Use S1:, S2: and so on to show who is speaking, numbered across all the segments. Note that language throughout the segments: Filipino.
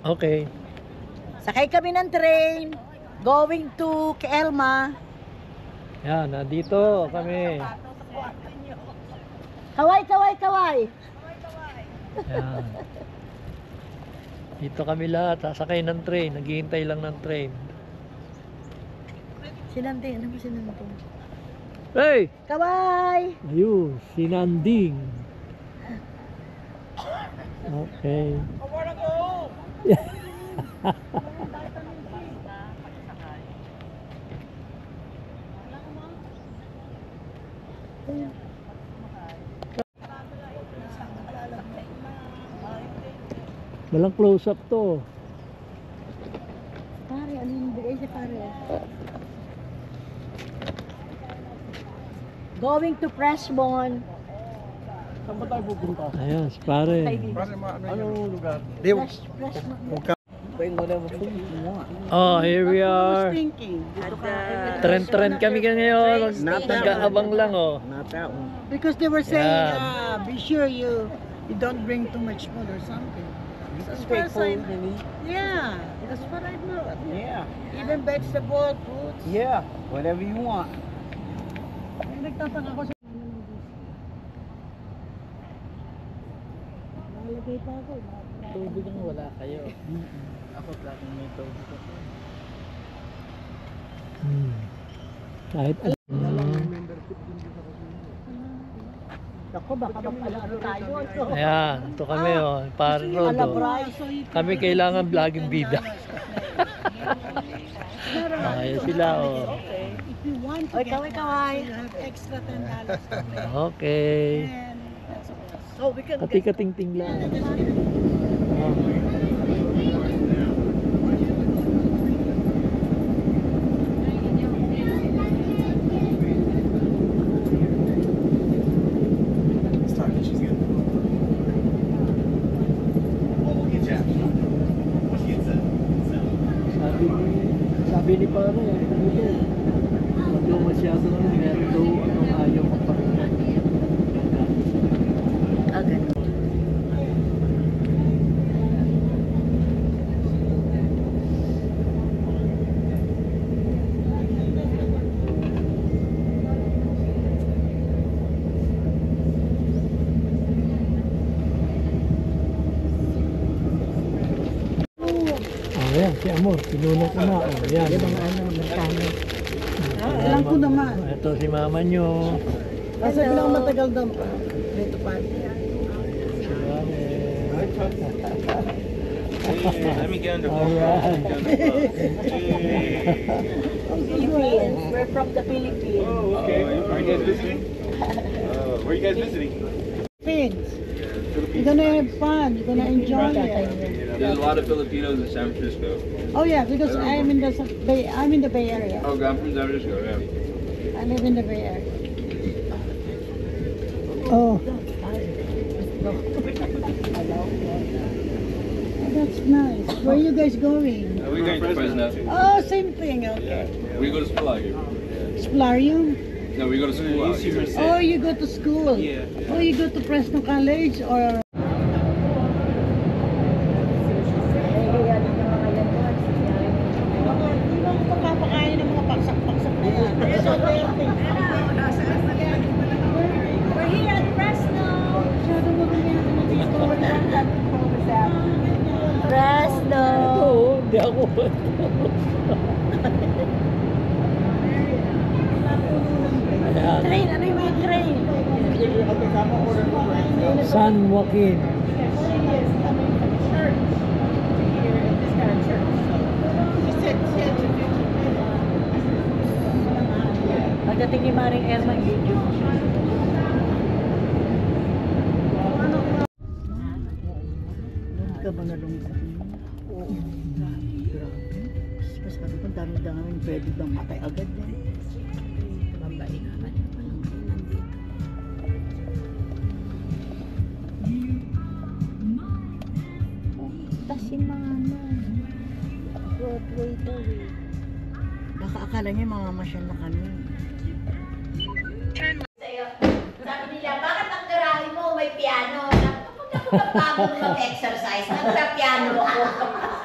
S1: Okay.
S2: Sakay kami ng train. Going to Elma.
S1: Yan, nandito kami.
S2: Kaway, kaway, kaway.
S1: Yan. Dito kami lahat, sasakay ng train. Naghihintay lang ng train.
S2: Sinanding, ano ba sinanding?
S1: Hey!
S2: Kaway!
S1: Ayun, sinanding. Okay.
S3: I wanna go home.
S1: Walang close-up to.
S2: Pare, ano yung bigay siya pare? Going to Pressbon.
S3: Saan ba tayo pupunta?
S1: Ayan, si pare.
S3: Anong lugar?
S2: Pressbon.
S1: Oh, here we are.
S2: Thinking.
S1: Trend kami ngayon. Nag-aabang lang, oh.
S3: Not that one.
S2: Because they were saying,
S1: Yeah.
S2: be sure you don't bring too much food or something. That's what I yeah, that's what I know.
S3: Yeah.
S2: Even vegetable, fruits.
S3: Yeah. Whatever you want.
S2: Nagtataka ko sa nalagay pa ako.
S1: Tubig ang wala kayo. Ako laging may tubig ako. Kahit
S2: Ako, baka magpalaro tayo.
S1: ayan, ito kami, oh. Parang road, oh. Kami kailangan vlogging bida. Ayan sila, oh.
S2: If you want to kaway, you have extra $10.
S1: Okay.
S2: And so we can
S1: Kating-kating lang. Sabi ni pare, wag daw masyado na meron daw anong ayaw magpakita.
S2: agad.
S1: Ayan, si Amor, tinulong ko na. Ayan.
S2: Alam ko naman.
S1: Ito si mama nyo.
S2: Kasi bilang matagal daw dito pa.
S3: Let me get on the
S1: Alright.
S2: Philippines. We're from the Philippines.
S3: Oh, okay. Are you guys visiting? Where are you guys visiting?
S2: Philippines. You're gonna have fun. You're gonna enjoy it.
S4: There's a lot of Filipinos in San Francisco.
S2: Oh yeah, because I'm in the Bay. I'm in the Bay Area.
S4: Oh, I'm from San Francisco, yeah.
S2: I live in the Bay Area.
S1: Oh,
S2: That's nice. Where are you guys going?
S4: We're going to Fresno.
S2: Oh, same thing. Okay.
S4: We go to school out here.
S2: Splarium?
S4: No, we go to school out here.
S2: Oh, you go to school.
S4: Yeah.
S2: Oh, you go to Fresno College or? Hindi mo ako papakain ng mga paksak-paksak na yan. So, we're here at Fresno. Masyado maganda yung dito. Fresno.
S1: oo, hindi ako. Ayan,
S2: Train, ano yung mga train?
S1: San Joaquin.
S2: Pagdating ni Maring Erma, video. Ka ba nalungkot? Oo. Grabe. Sabi ko, dami-daming pwede bang matay agad yan. Babae naman. Tasin mga ano. Broadway daw eh. Baka akala niya mga masyal na kami.
S5: Sabi nila, bakit ang garahe mo may piano? Napapagod mag-exercise, nagpa-piano ako.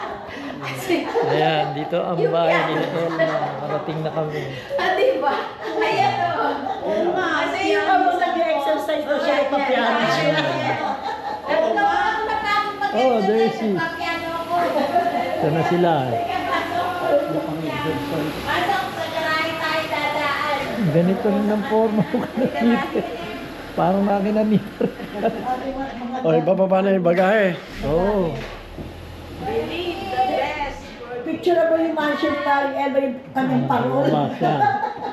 S1: Ayan, dito ang bahay ni Elma. Nakarating na kami.
S5: Ah, diba? Ayan o.
S2: Kasi yung pag nag-exercise ko siya, ipapiano siya.
S5: Pero ako natapos mag-exercise.
S1: Oh, there she is.
S5: Papiano ako.
S1: Ito na sila.
S5: Pasok sa garahe tayo dadaan.
S1: Ganito rin ang forma ko kanina. Parang akin na nito.
S3: Oh, ibababa na yung bagahe.
S1: Oo.
S2: Pictureable yung mansion nila, yung Elba yung kaming parol.
S1: Masya.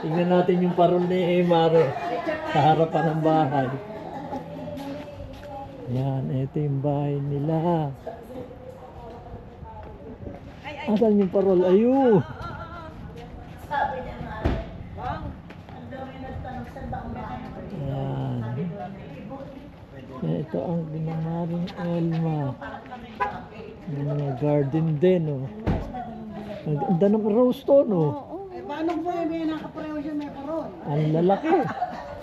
S1: Tingnan natin yung parol ni Maro sa harapan ng bahay. Yan, ito yung bahay nila. Asan yung parol? Ayun.
S2: Sabi niya nga, wow, ang dami nagtanong sa daong bahay.
S1: Yan. Ito ang ginamaring Elma. May mga garden din, oh. Ang ganda ng rose to, no?
S2: Eh, paano po yung may nakapareho siya may parol?
S1: Ang lalaki.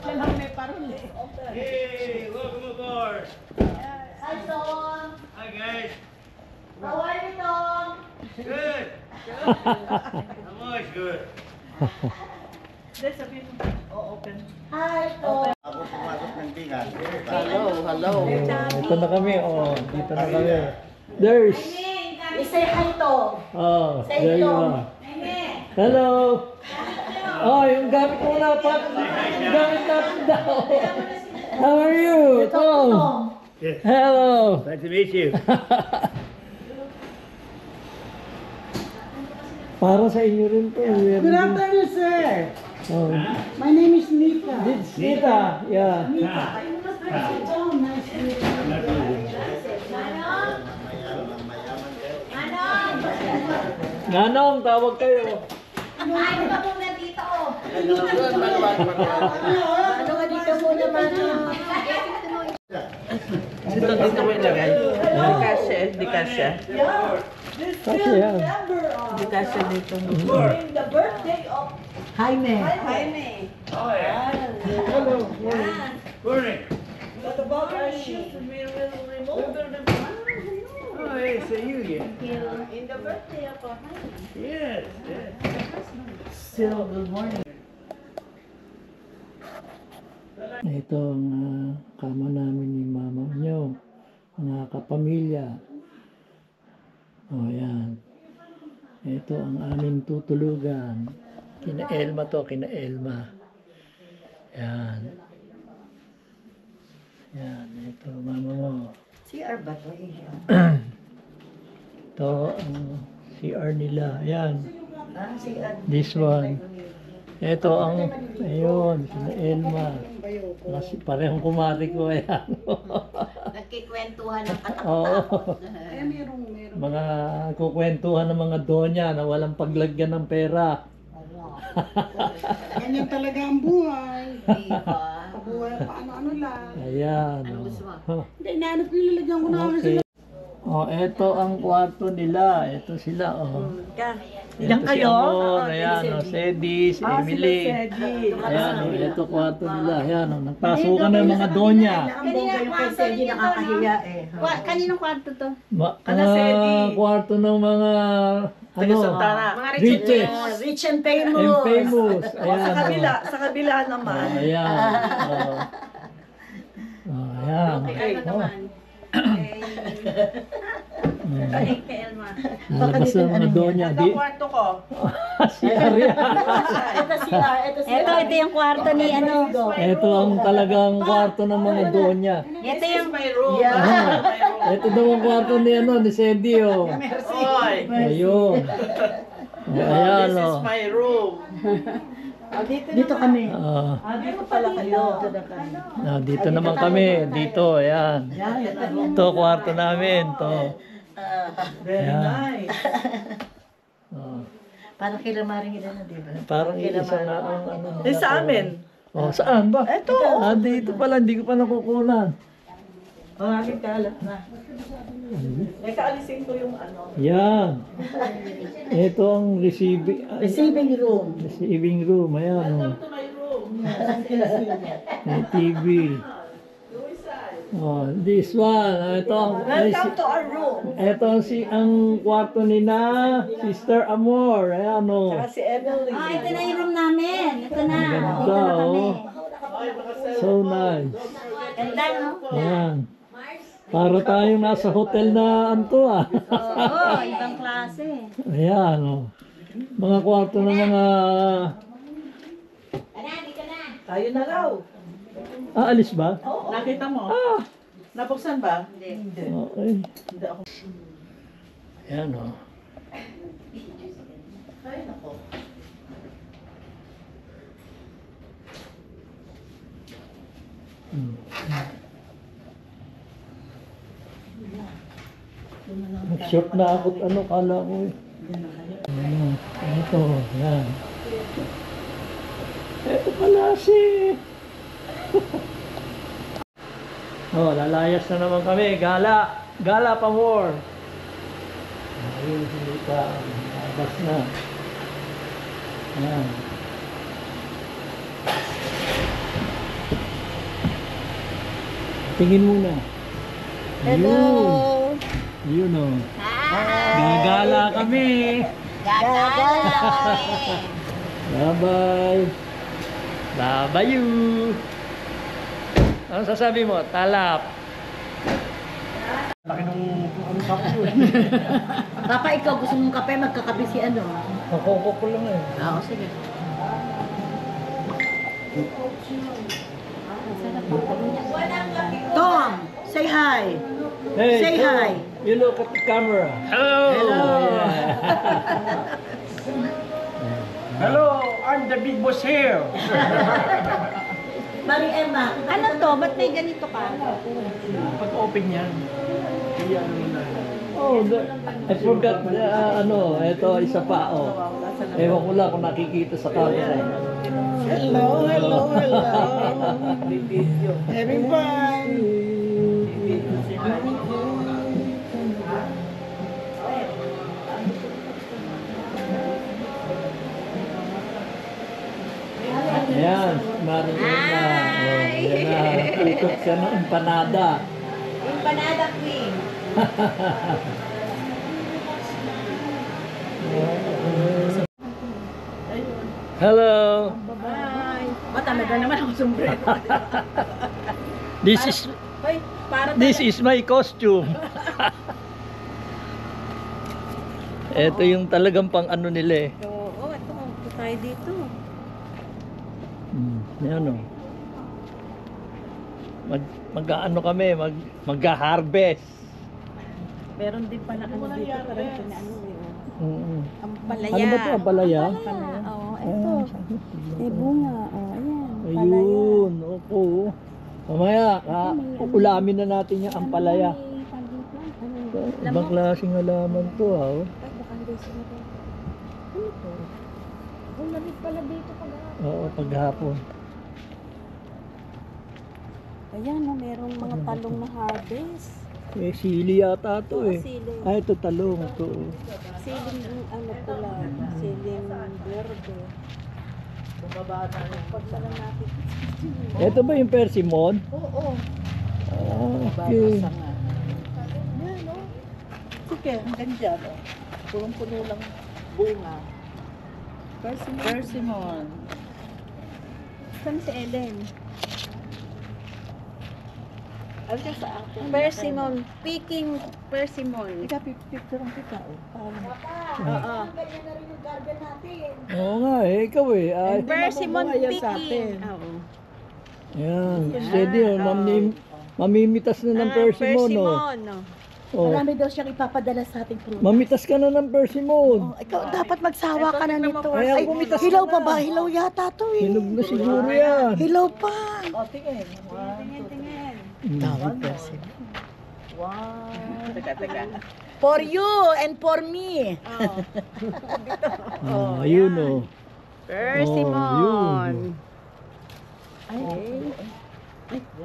S2: Siya lang may parol eh.
S3: Hey, welcome aboard.
S5: Hi, Tom.
S3: Hi, guys.
S5: How are you, Tom?
S3: Good. How much good?
S5: Hi, Tom.
S1: Ito na kami, oh. Dito na kami. There's.
S2: Isay hi to.
S1: Oh, there you are. Hello. Oh, yung gamit ko na pa. Yung gamit natin daw. How are you? Tom. Hello.
S3: Nice to meet you.
S1: Para sa inyo rin to.
S2: Good afternoon, sir.
S1: Oh.
S2: My name is Nika.
S1: It's Nita. Yeah.
S2: Oh, nice to meet you.
S1: Nanong, tawag kayo.
S5: Ano ka muna dito, oh.
S2: Ano ka dito muna, Mano?
S6: Dito mo ilagay. Di kasya, di kasya.
S1: Kasi yan.
S6: Di kasya dito.
S2: The birthday of Jaime.
S3: Morning.
S2: What about our shoes? We will remove them.
S3: Oh, hey, so you again.
S2: In the birthday of our Jaime.
S3: Yes, yes.
S2: Still, good morning.
S1: Ito ang kama namin ni mama nyo. Mga kapamilya. O yan. Ito ang aming tutulugan. Kina Elma to, kina Elma. Yan. Yan, ito mama mo.
S2: CR ba to?
S1: Ito ang CR nila. Yan.
S2: CR.
S1: This one. Ito ang, ayun, kina Elma. Kasi parehong kumari ko. Ayan.
S5: Nagkikwentuhan ng
S1: Oo.
S2: Eh, merong.
S1: Mga kukwentuhan ng mga donya na walang paglagyan ng pera.
S2: Ganyan talaga ang buhay.
S5: Diba?
S2: Buhay pa ano-ano lang.
S1: Ayan.
S2: Hindi, naanap ko yung lalagyan ko na
S1: Okay. Oh, ito ang kwarto nila. Ito sila, oh.
S2: Ilan
S1: Ito si
S2: kayo?
S1: Amor, ayan, oh, Seddy, si Emily. Ayan, oh, ito kwarto nila. Ayan, oh, nagpasukan ng mga donya.
S2: Ang bongga yung kay Sedi nakakahiya eh.
S5: Kaninong kwarto to?
S1: Kwarto ng mga, ano,
S6: Santana.
S1: riches.
S2: Rich and famous.
S1: And famous. Ayan,
S6: Sa kabila,
S1: oh.
S6: sa kabila naman.
S1: Oh, ayan. Oh. Oh, ayan. Oh.
S5: Kay Elma.
S1: Nalabas ng mga donya.
S6: Ito kwarto ko.
S1: Si Arya.
S5: Ito yung kwarto ni ano.
S1: Ito ang talagang kwarto ng mga donya.
S5: Ito yung
S6: My room.
S1: Ito daw ang kwarto ni ano, ni Sedi, oh.
S6: Oy.
S1: Ayun. Ayan,
S6: This is
S1: oh.
S6: my room.
S2: Dito kami.
S1: Ah,
S2: Dito pala kayo.
S1: dito naman kami. Dito, ayan. Ito, kwarto namin. Ito.
S6: Very
S1: Ayan.
S6: nice.
S1: Oh.
S2: Parang kilamaring ila na, di ba?
S1: Parang isa nga ang ano.
S6: Eh, sa amin.
S1: Oh, saan ba?
S6: Ito.
S1: Dito pala, hindi ko pa nakukunan.
S6: Maraming kalat na. Eh, kaalisin ko yung ano.
S1: Yan. Ito ang
S2: Receiving room.
S1: receiving room. Ayan, oh.
S6: Ito my room.
S1: May TV. Oh, this one.
S2: Welcome to our room.
S1: Ito ang kwarto ni na Sister Amor. Ayan o.
S2: Si Emily.
S5: Ito na yung room namin. Ito na.
S1: Ang ganda,
S5: Dito na kami.
S1: oh. So nice.
S5: Ganda, no?
S1: Ayan. Para tayong nasa hotel na anto ah.
S5: Oo, ibang klase.
S1: Ayan o. Mga kwarto ng mga...
S6: Tayo na raw.
S1: Alis ba?
S6: Nakita mo? Nabuksan ba? Hindi.
S1: Okay.
S6: Hindi ako.
S1: Ayan o.
S6: Ay, nako.
S1: Nag-short na ako. Ano kala ko eh. Ito. Yan. Ito pala si... Oh, lalayas na naman kami. Gala. Gala pa more. Ayun, hindi pa. Labas na. Yan. Tingin muna.
S2: Hello.
S1: Yun o. Gagala kami.
S5: Gagala.
S1: Bye-bye. Bye-bye you. Ano sasabi mo? Talap.
S2: Papa, ikaw gusto mong kape, magkakape si ano?
S1: Nakoko ko lang eh.
S2: Oo, sige. Tom, say hi.
S1: Hey,
S2: Say
S1: Tom,
S2: hi.
S1: You look at the camera.
S4: Hello!
S7: Hello, I'm the big boss here.
S2: Mari Emma.
S5: Ano to? Ba't may ganito ka?
S7: Pag-open yan, iyan mo na.
S1: Oh, I forgot ito isa pa oh. Ewan ko lang kung nakikita sa camera.
S2: Hello, hello, hello. Everyone.
S1: Ayan, Maria na. Oh, yan na. Tutok siya ng empanada.
S5: Empanada queen.
S1: Hello.
S2: Bye. Matamaga naman ako sombrero.
S1: This is my costume. Ito yung talagang pang ano nila eh.
S5: Oo, ito. Ito tayo dito.
S1: Yan o. Mag-ano kami, mag-harvest.
S2: Meron din pala ano dito, parang ano eh.
S5: Ang palaya.
S1: Ano ba ito? Ang palaya?
S5: Oo, ito. May bunga. Oh, ayan.
S1: Ayun, opo. Mamaya, ulamin na natin yung ampalaya. Ibang klaseng halaman to ha. Oh.
S5: Ang lamig pala dito pag
S1: Oo, paghapon.
S5: Ayan, no, merong mga talong na harvest.
S1: Eh, sili yata to eh.
S5: Sili.
S1: Ay, ito talong. Ito.
S5: Siling ano pula. Siling verde.
S2: Bumaba na yung
S5: Pagsalan natin.
S1: Ito ba yung persimmon?
S2: Oo.
S1: Okay.
S2: Babasa nga. Yan, no? Sige, hanggang dyan, oh. Punong-puno lang bunga. Persimmon.
S5: Saan si Ellen?
S2: Ano ka sa akin?
S5: Persimmon. Picking persimmon.
S2: Ika, picture ang kita, oh.
S5: Oo.
S1: Oo nga eh, ikaw eh. Ay,
S5: Persimmon
S2: mabubuhay yan sa atin.
S5: picking. Oo.
S1: yan, steady oh. Mamimitas na ng persimmon oh.
S5: Persimmon. No?
S1: Oh.
S2: Marami daw siyang ipapadala sa ating prutas.
S1: Mamitas ka na ng persimmon.
S2: Oh, ikaw dapat magsawa ka na nito.
S1: Ay,
S2: Ay,
S1: ako bumitas
S2: hilaw
S1: na
S2: pa
S1: na.
S2: ba? Hilaw yata to eh.
S1: Hinog na siguro yan.
S2: Hilaw pa.
S6: Tingin.
S5: Tingin.
S2: Dami persimmon. Wow. Teka. For you and for me.
S1: Ayun oh.
S5: Persimmon.
S1: Oh, yun.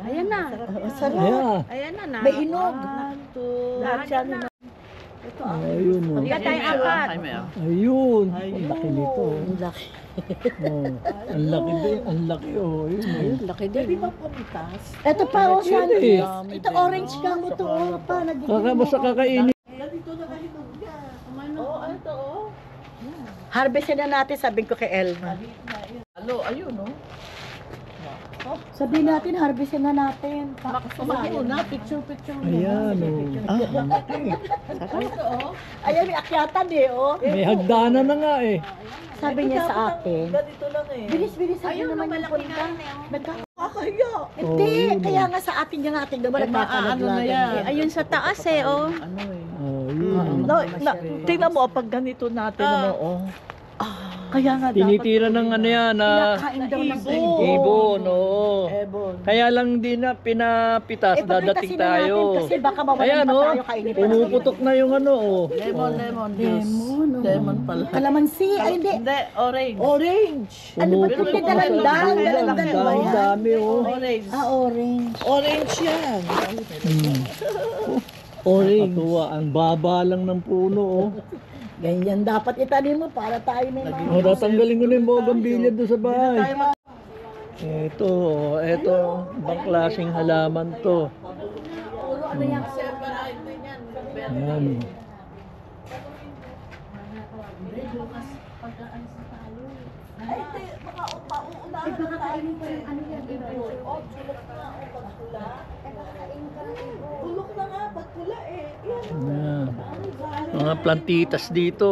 S5: Ayan na.
S2: Sarap.
S1: Ayan.
S5: Ayan na na.
S2: May hinog.
S5: Lahat yan na.
S1: Ayun oh.
S2: Hindi tayo apat.
S1: Ayun. Ang laki nito.
S2: Ang laki.
S1: Oh. Ang laki din. Ang laki oh. Ayun oh.
S2: Ayun, laki din.
S6: Di ba pumitas?
S2: Ito pa, oh,
S1: Yun
S2: Shanti.
S1: eh.
S2: Ito orange ka mo to, oh, pa.
S1: Kakabasa kakainin.
S6: Ganito na kahinog niya. Oo, ano to, oh.
S2: Harvestin na natin, sabihin ko kay Elma.
S6: Alo, ayun, oh.
S2: Sabihin natin, harvestin na natin.
S6: Kumain na, picture.
S1: Ayan oh.
S6: Ito, oh.
S2: Ayan, may akyatan eh, oh.
S1: May hagdanan na nga eh.
S2: Sabi niya sa akin,
S6: Ganito lang eh.
S2: bilis-bilis sabi naman yung punta.
S6: Nakakahiya.
S2: Hindi,
S1: Oh, yun,
S2: kaya nga sa atin yung ating naman
S6: Ano na yan?
S5: Ayun sa taas eh, oh.
S6: Ano eh.
S1: Oh, yun.
S6: Tingnan mo, pag ganito natin, ano, oh. Kaya nga dapat.
S1: Tinitira ng ano yan na
S2: Kain daw ng
S1: ibon. Oo.
S6: Ebon.
S1: Kaya lang di na pinapitas. Dadating tayo.
S2: Kasi baka mawalan
S1: Ayan
S2: pa
S1: oh.
S2: tayo kainin pa.
S1: Pumuputok na yung ano oh.
S6: Lemon juice.
S2: oh.
S6: Lemon pala.
S2: Kalamansi, ay hindi.
S6: Hindi, orange.
S2: Orange. Ano ba ito?
S1: Pumuputok na
S2: Dalandan,
S1: sa
S2: dalandan
S1: dulo.
S2: ba
S1: Ang
S2: yan?
S1: dami oh.
S6: Orange.
S2: Orange.
S6: Orange yan.
S1: Orange. Katuwa. Ang baba lang ng puno oh.
S2: Ganyan dapat itanim mo para tayo may mga.
S1: Oh, tatanggalin ko na yung bougainvillea doon sa bahay. Ito, ibang klaseng halaman to. Ayan.
S6: Bulok na nga, pag pula eh.
S1: Ayan. Mga plantitas dito.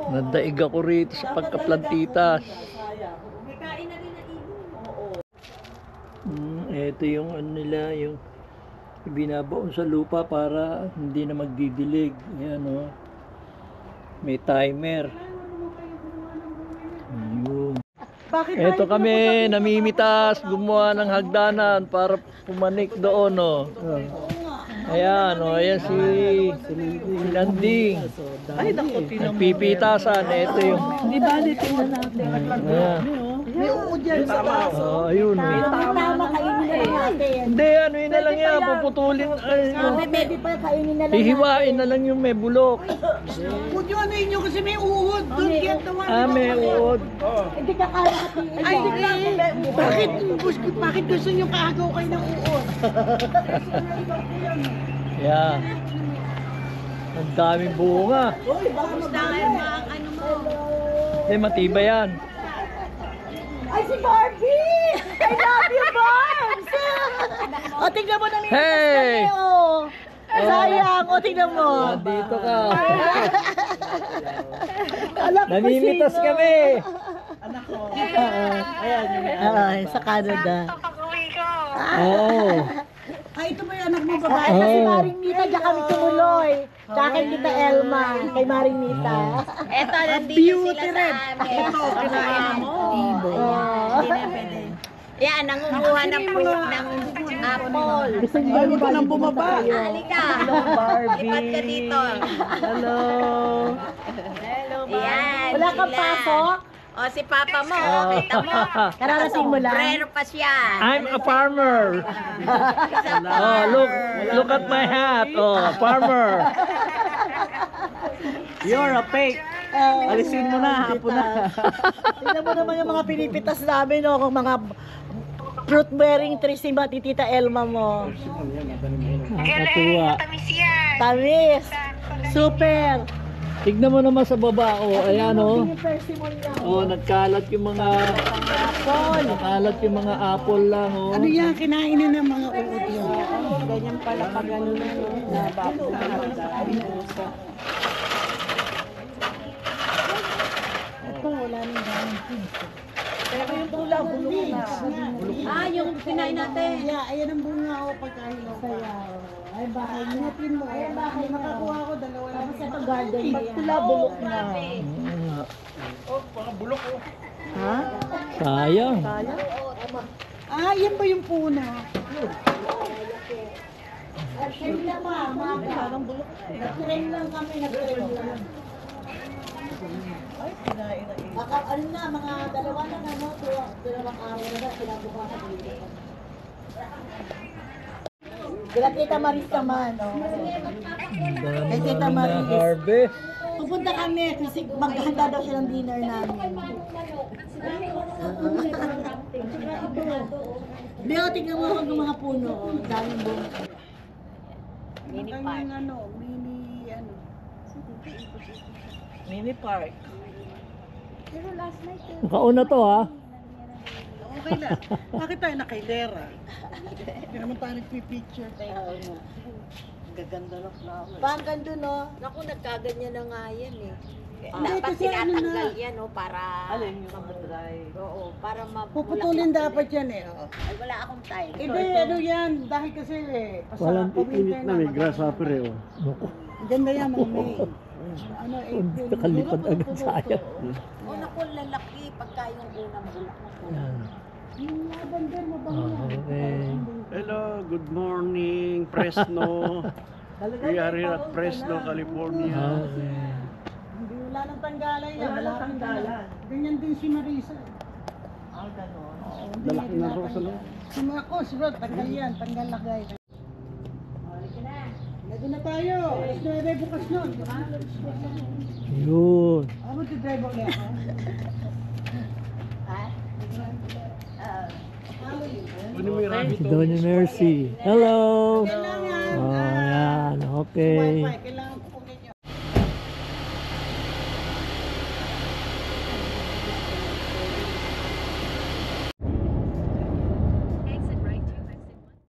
S1: Nadaig ako rito sa pagka-plantitas. Ito yung ano nila, yung binabaon sa lupa para hindi na magdidilig. Ayan o. May timer. Ayun. Ito kami, namimitas, gumawa ng hagdanan para pumanik doon o. Ayan o, ayan si Landing.
S6: Ay, naku, tinan mo.
S1: Nagpipitasan, ito yung...
S6: Di ba, tingnan natin.
S1: Ayan.
S6: May uod yan sa baso.
S1: Oh, ayun o.
S2: Tama, kainin na lang natin.
S1: Hindi, ano yun na lang yan, puputulin. Ay,
S2: Pwede pa kainin na lang
S1: hihiwain na lang yung may bulok.
S6: Huwag nyo ano inyo kasi may uod. Don't get the one.
S1: May uod.
S2: Hindi ka kaya katiin.
S6: Ay, bakit gusto nyo kaagaw kayo ng uod?
S1: Yan. Ang daming bunga. Hindi, matibay yan.
S2: Ay, si Barbie! I love you, Barbs! O, tingnan mo na
S1: Hey!
S2: oh. Sayang, o, tingnan mo.
S1: Dito ka.
S2: Alam ko
S1: Namimitas
S2: sino.
S1: kami.
S6: Anak ko.
S2: Ay, sa Canada.
S1: Oo.
S2: Ay, ito ba yung anak mo babae? Kasi Maring Nita, diyan kami tumuloy. Tsaka kay Tita Elma, kay Maring Nita.
S5: Eto, nandito sila sa amin.
S6: Ito, kinain mo.
S5: Hindi na pwede. Yan, nangunguha ng apple.
S6: Ayaw ka nang bumaba.
S5: Halika. Lipat ka dito.
S6: Hello.
S5: Yan,
S2: Wala kang
S5: sila.
S2: pasok?
S5: O, si Papa mo, kita mo.
S2: Kararating mo lang.
S5: Sombrero pa siya.
S1: I'm a farmer. Oh, look at my hat. Oh, farmer.
S6: You're a fake. Alisin mo na, hapon na.
S2: Tingnan mo naman yung mga pinipitas namin, no? Kung mga fruit-bearing trees si Tita Elma mo.
S1: Nakakatuwa.
S2: Tamis! Super!
S1: Tignan mo naman sa baba. Oh, ayan oh.
S2: Yung persimmon niya.
S1: Oh, nagkalat yung mga apple. Nakalat yung mga apple lang oh.
S6: Ano yan, kinain na ng mga uod yun.
S2: Ganyan pala pag ano na, no? Nabapo na. Ito, wala nang dami.
S6: Pero yung tula, bulok na.
S5: Yung pinain natin.
S6: Yeah, ayan ang bunga o pagkahilaw pa.
S2: Ay, bahay mo.
S6: Inatin mo.
S2: Ay, bahay mo.
S6: Nakakuha ko, dalawa lang.
S2: Tapos ito garden mo yan.
S6: Tula, bulok na.
S2: Ha?
S1: Sayang.
S6: Ah, yan ba yung puna?
S2: Nag-train lang pa, mga
S6: Parang bulok.
S2: nag-train lang kami, nag-train lang.
S6: Ay, kinain na eh.
S2: Baka ano na, mga dalawa na ano, dalawang araw na pinabukasan dito. Kila Tita Maris naman, oh.
S1: Dami
S2: Kay Tita
S1: namin na
S2: Maris.
S1: harvest.
S2: Pupunta kami kasi maghahanda daw siya ng dinner namin. Leo, tingnan mo ako ng mga puno. Oh. Daming bunga. Mini park.
S6: Mini park.
S1: Nakauna to ha.
S2: Okay na. Bakit tayo nakailera? Hindi naman tayo nagpipicture. Gaganda ng flower. Bang ganda no?
S8: Naku, nagkaganyan na nga yan eh.
S2: Hindi,
S8: Dapat
S2: kasi ano
S8: tinatanggal
S2: na.
S8: yan, no, para...
S6: Alin yung mga dry.
S8: Oo, para mabulak.
S2: Puputulin dapat yan eh. Oh.
S8: Ay, wala akong time.
S2: Hindi, ano yan. Dahil kasi
S1: Walang
S2: iinit na, may grasshopper eh. Ganda yan, mga May. Ano, April.
S1: Nakalipad agad sayang.
S8: O, naku, lalaki pagka yung unang bulak na po.
S1: Yan.
S2: Yung lavender, mabango yan.
S1: Okay.
S9: Hello, good morning, Fresno. We are here at Fresno, California.
S1: Okay.
S2: Hindi, wala nang tanggalan yan.
S6: Wala nang tanggalan.
S2: Ganyan din si Marisa.
S6: Ah, ganon.
S2: Dalaki na rosa no? Si Marcos, bro, tanggal yan. Tanggal lagay. Nandun na tayo. Alas 9 bukas nun. di ba?
S1: Yun.
S2: Ako mag-drive ako yan.
S9: Kunin mo yung rabbit.
S1: Si Doña Mercy. Hello.
S2: Kailangan.
S1: Oh, yan. Okay.
S2: Wi-Fi, kailangan